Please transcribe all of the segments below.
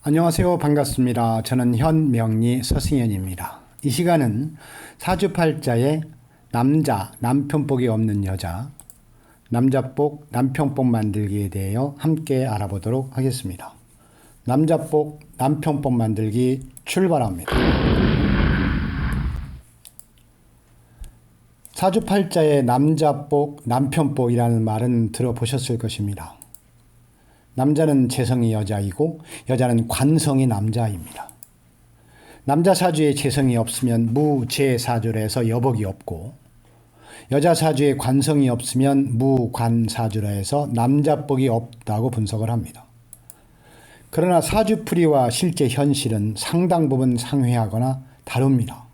안녕하세요. 반갑습니다. 저는 현명리 서승현입니다. 이 시간은 사주팔자에 남자, 남편복이 없는 여자, 남자복, 남편복 만들기에 대하여 함께 알아보도록 하겠습니다. 남자복, 남편복 만들기 출발합니다. 사주팔자에 남자복, 남편복이라는 말은 들어보셨을 것입니다. 남자는 재성이 여자이고 여자는 관성이 남자입니다. 남자 사주에 재성이 없으면 무재사주라 해서 여복이 없고, 여자 사주에 관성이 없으면 무관사주라 해서 남자복이 없다고 분석을 합니다. 그러나 사주풀이와 실제 현실은 상당 부분 상회하거나 다릅니다.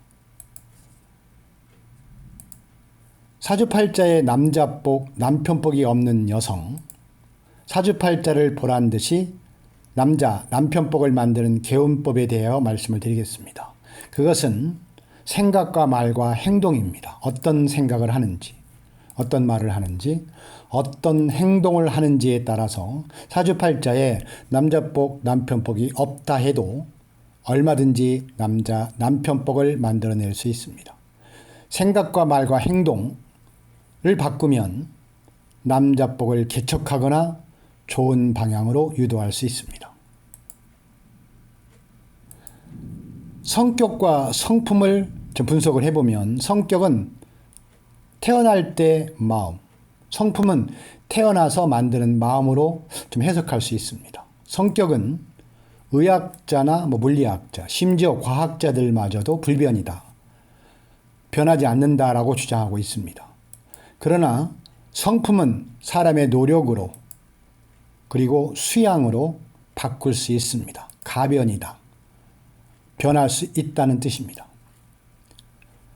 사주팔자에 남자복, 남편복이 없는 여성, 사주팔자를 보란 듯이 남자, 남편복을 만드는 개운법에 대하여 말씀을 드리겠습니다. 그것은 생각과 말과 행동입니다. 어떤 생각을 하는지, 어떤 말을 하는지, 어떤 행동을 하는지에 따라서 사주팔자에 남자복, 남편복이 없다 해도 얼마든지 남자, 남편복을 만들어낼 수 있습니다. 생각과 말과 행동을 바꾸면 남자복을 개척하거나 좋은 방향으로 유도할 수 있습니다. 성격과 성품을 좀 분석을 해보면, 성격은 태어날 때 마음, 성품은 태어나서 만드는 마음으로 좀 해석할 수 있습니다. 성격은 의학자나 물리학자, 심지어 과학자들마저도 불변이다, 변하지 않는다라고 주장하고 있습니다. 그러나 성품은 사람의 노력으로 그리고 수양으로 바꿀 수 있습니다. 가변이다, 변할 수 있다는 뜻입니다.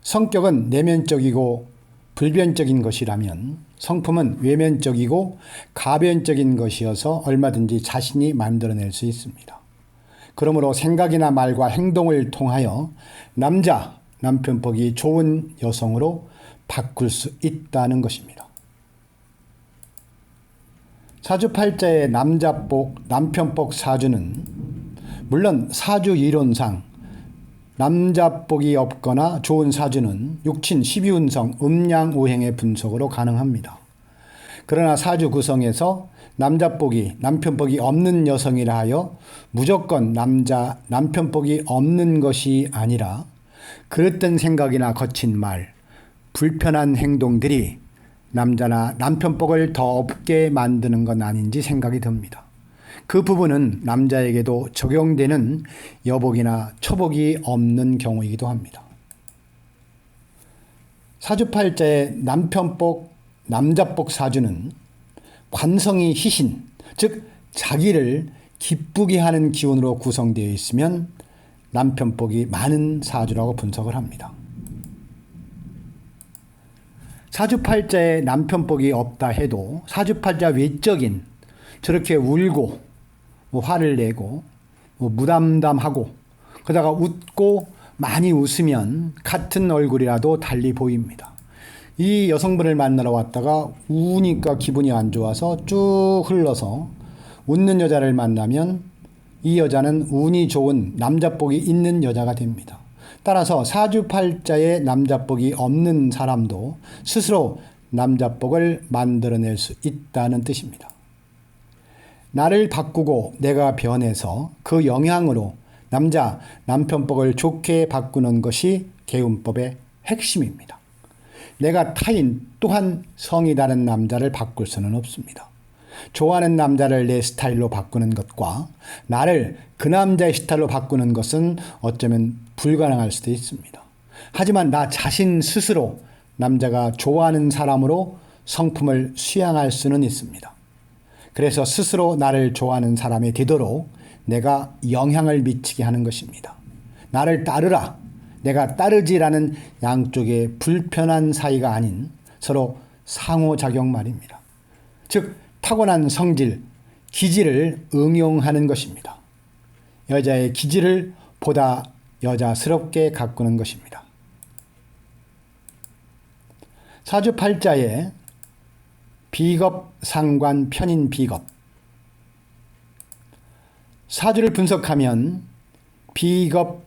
성격은 내면적이고 불변적인 것이라면 성품은 외면적이고 가변적인 것이어서 얼마든지 자신이 만들어낼 수 있습니다. 그러므로 생각이나 말과 행동을 통하여 남자, 남편복이 좋은 여성으로 바꿀 수 있다는 것입니다. 사주팔자의 남자복, 남편복 사주는 물론 사주 이론상 남자복이 없거나 좋은 사주는 육친 12운성 음양오행의 분석으로 가능합니다. 그러나 사주 구성에서 남자복이, 남편복이 없는 여성이라 하여 무조건 남자, 남편복이 없는 것이 아니라 그릇된 생각이나 거친 말, 불편한 행동들이 남자나 남편복을 더 없게 만드는 건 아닌지 생각이 듭니다. 그 부분은 남자에게도 적용되는 여복이나 처복이 없는 경우이기도 합니다. 사주팔자의 남편복, 남자복 사주는 관성이 희신, 즉 자기를 기쁘게 하는 기운으로 구성되어 있으면 남편복이 많은 사주라고 분석을 합니다. 사주팔자에 남편복이 없다 해도 사주팔자 외적인, 저렇게 울고 화를 내고 무담담하고 그러다가 웃고 많이 웃으면 같은 얼굴이라도 달리 보입니다. 이 여성분을 만나러 왔다가 우니까 기분이 안 좋아서 쭉 흘러서 웃는 여자를 만나면 이 여자는 운이 좋은 남자복이 있는 여자가 됩니다. 따라서 사주팔자에 남자복이 없는 사람도 스스로 남자복을 만들어낼 수 있다는 뜻입니다. 나를 바꾸고 내가 변해서 그 영향으로 남자, 남편복을 좋게 바꾸는 것이 개운법의 핵심입니다. 내가 타인 또한 성이 다른 남자를 바꿀 수는 없습니다. 좋아하는 남자를 내 스타일로 바꾸는 것과 나를 그 남자의 스타일로 바꾸는 것은 어쩌면 불가능할 수도 있습니다. 하지만 나 자신 스스로 남자가 좋아하는 사람으로 성품을 수양할 수는 있습니다. 그래서 스스로 나를 좋아하는 사람이 되도록 내가 영향을 미치게 하는 것입니다. 나를 따르라, 내가 따르지라는 양쪽의 불편한 사이가 아닌 서로 상호작용 말입니다. 즉 타고난 성질, 기질을 응용하는 것입니다. 여자의 기질을 보다 여자스럽게 가꾸는 것입니다. 사주팔자에 비겁, 상관, 편인, 비겁. 사주를 분석하면 비겁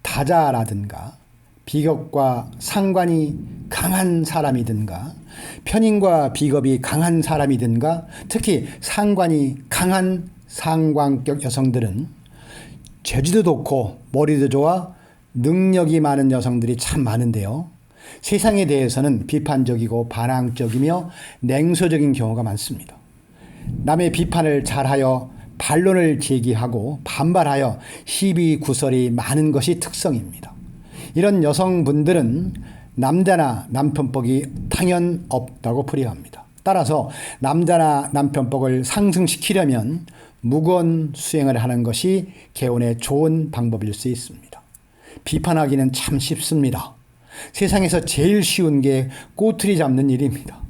다자라든가 비겁과 상관이 강한 사람이든가 편인과 비겁이 강한 사람이든가 특히 상관이 강한 상관격 여성들은 재주도 좋고 머리도 좋아 능력이 많은 여성들이 참 많은데요. 세상에 대해서는 비판적이고 반항적이며 냉소적인 경우가 많습니다. 남의 비판을 잘하여 반론을 제기하고 반발하여 시비 구설이 많은 것이 특성입니다. 이런 여성분들은 남자나 남편복이 당연 없다고 풀이합니다. 따라서 남자나 남편복을 상승시키려면 무건 수행을 하는 것이 개운의 좋은 방법일 수 있습니다. 비판하기는 참 쉽습니다. 세상에서 제일 쉬운 게 꼬투리 잡는 일입니다.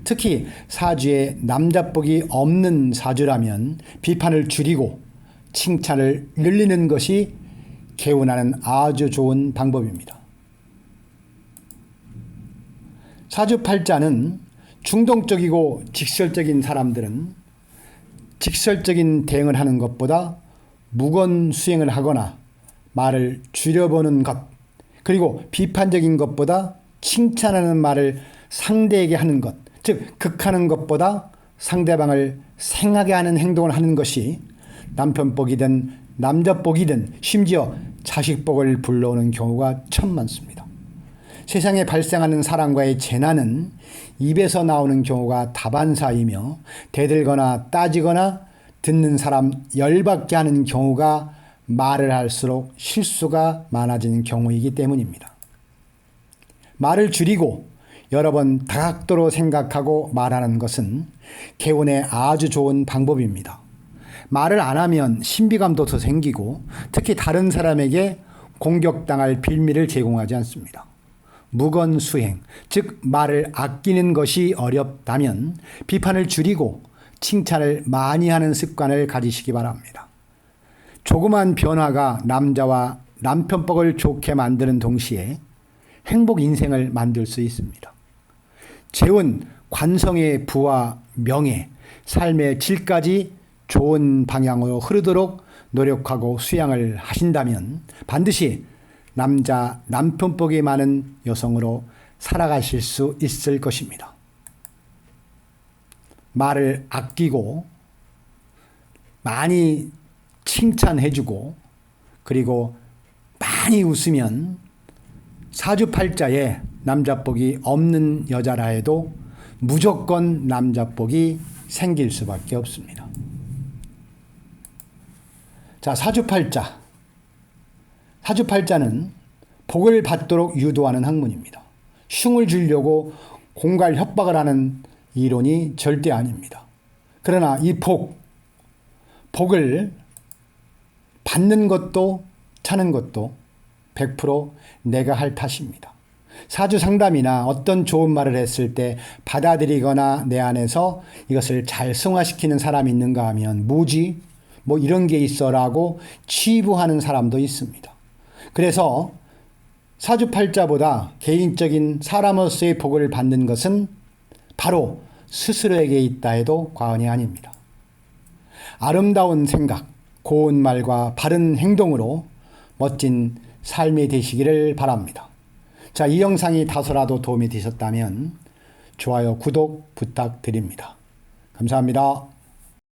특히 사주에 남자복이 없는 사주라면 비판을 줄이고 칭찬을 늘리는 것이 개운하는 아주 좋은 방법입니다. 사주팔자는 중동적이고 직설적인 사람들은 직설적인 대응을 하는 것보다 무건 수행을 하거나 말을 줄여보는 것, 그리고 비판적인 것보다 칭찬하는 말을 상대에게 하는 것, 즉 극하는 것보다 상대방을 생하게 하는 행동을 하는 것이 남편복이든 남자복이든 심지어 자식복을 불러오는 경우가 참 많습니다. 세상에 발생하는 사람과의 재난은 입에서 나오는 경우가 다반사이며 대들거나 따지거나 듣는 사람 열받게 하는 경우가 말을 할수록 실수가 많아지는 경우이기 때문입니다. 말을 줄이고 여러 번 다각도로 생각하고 말하는 것은 개운에 아주 좋은 방법입니다. 말을 안 하면 신비감도 더 생기고 특히 다른 사람에게 공격당할 빌미를 제공하지 않습니다. 무건수행, 즉 말을 아끼는 것이 어렵다면 비판을 줄이고 칭찬을 많이 하는 습관을 가지시기 바랍니다. 조그만 변화가 남자와 남편복을 좋게 만드는 동시에 행복 인생을 만들 수 있습니다. 재운, 관성의 부와 명예, 삶의 질까지 좋은 방향으로 흐르도록 노력하고 수양을 하신다면 반드시 남편복이 많은 여성으로 살아가실 수 있을 것입니다. 말을 아끼고 많이 칭찬해주고 그리고 많이 웃으면 사주팔자에 남자복이 없는 여자라 해도 무조건 남자복이 생길 수밖에 없습니다. 자, 사주팔자. 사주팔자는 복을 받도록 유도하는 학문입니다. 흉을 주려고 공갈 협박을 하는 이론이 절대 아닙니다. 그러나 이 복을 받는 것도 차는 것도 100% 내가 할 탓입니다. 사주 상담이나 어떤 좋은 말을 했을 때 받아들이거나 내 안에서 이것을 잘 승화시키는 사람이 있는가 하면 뭐지? 뭐 이런 게 있어라고 치부하는 사람도 있습니다. 그래서 사주팔자보다 개인적인 사람으로서의 복을 받는 것은 바로 스스로에게 있다 해도 과언이 아닙니다. 아름다운 생각, 고운 말과 바른 행동으로 멋진 삶이 되시기를 바랍니다. 자, 이 영상이 다소라도 도움이 되셨다면 좋아요, 구독 부탁드립니다. 감사합니다.